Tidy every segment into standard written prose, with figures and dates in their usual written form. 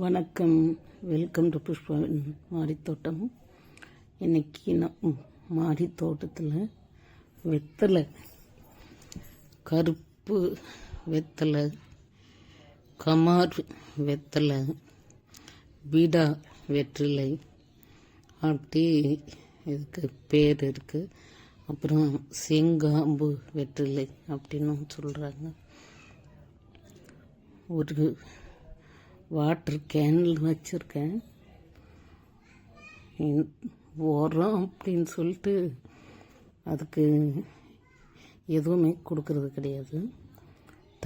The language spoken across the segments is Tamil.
வணக்கம். வெல்கம் டு புஷ்பாவின் மாடித்தோட்டம். இன்னைக்கு நான் மாடி தோட்டத்தில் வெத்தலை, கருப்பு வெத்தலை, கமார் வெத்தலை, பீடா வெற்றிலை அப்படி இதுக்கு பேர் இருக்குது. அப்புறம் செங்காம்பு வெற்றிலை அப்படின்னு சொல்கிறாங்க. ஒரு வாட்டர் கேனில் வச்சுருக்கேன். உரம் அப்படின்னு சொல்லிட்டு அதுக்கு எதுவுமே கொடுக்கறது கிடையாது.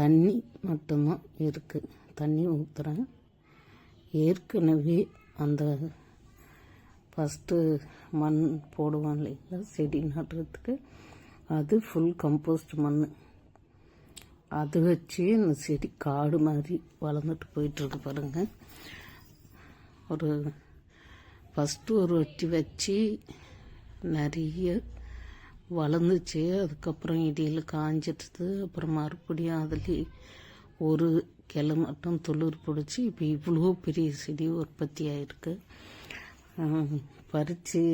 தண்ணி மட்டும்தான் இருக்குது. தண்ணி ஊற்றுறேன். ஏற்கனவே அந்த ஃபஸ்ட்டு மண் போடுவான் இல்லைங்களா செடி நடுறதுக்கு, அது ஃபுல் கம்போஸ்ட் மண். அது வச்சு இந்த செடி காடு மாதிரி வளர்ந்துட்டு போயிட்டுருக்கு பாருங்கள். ஃபஸ்ட்டு ஒரு வெட்டி வச்சு நிறைய வளர்ந்துச்சு. அதுக்கப்புறம் இடையில் காஞ்சிடுது. அப்புறம் மறுபடியும் அதுலேயே ஒரு கிளை மட்டும் துளிர் பிடிச்சி இப்போ இவ்வளோ பெரிய செடி உற்பத்தி ஆகிருக்கு. பறித்து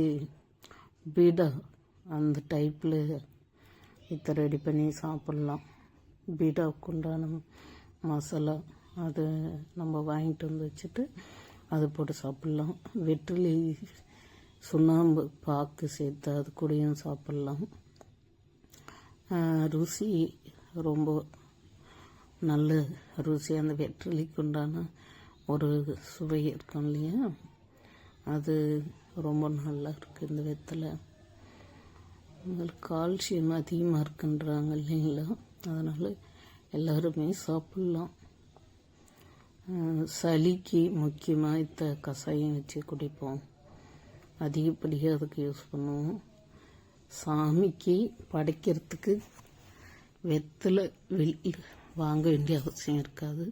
பீடா அந்த டைப்பில் இதை ரெடி பண்ணி சாப்பிட்லாம். பீடாவுக்கு உண்டான மசாலா அதை நம்ம வாங்கிட்டு வந்து வச்சுட்டு அதை போட்டு சாப்பிட்லாம். வெற்றிலை சுண்ணாம்பு பாக்கு சேர்த்து அது கூடயும் சாப்பிட்லாம். ருசி ரொம்ப நல்ல ருசி. அந்த வெற்றிலைக்கு உண்டான ஒரு சுவை இருக்கும் இல்லையா, அது ரொம்ப நல்லா இருக்குது. இந்த வெத்தலை கால்சியம் அதிகமாக இருக்குன்றாங்க இல்லைங்களா, அதனால் எல்லோருமே சாப்பிட்லாம். சளிக்கு முக்கியமாக இந்த கஷாயம் வச்சு குடிப்போம். அதிகப்படியாக அதுக்கு யூஸ் பண்ணுவோம். சாமிக்கு படைக்கிறதுக்கு வெத்தலை வாங்க வேண்டிய அவசியம் இருக்காது.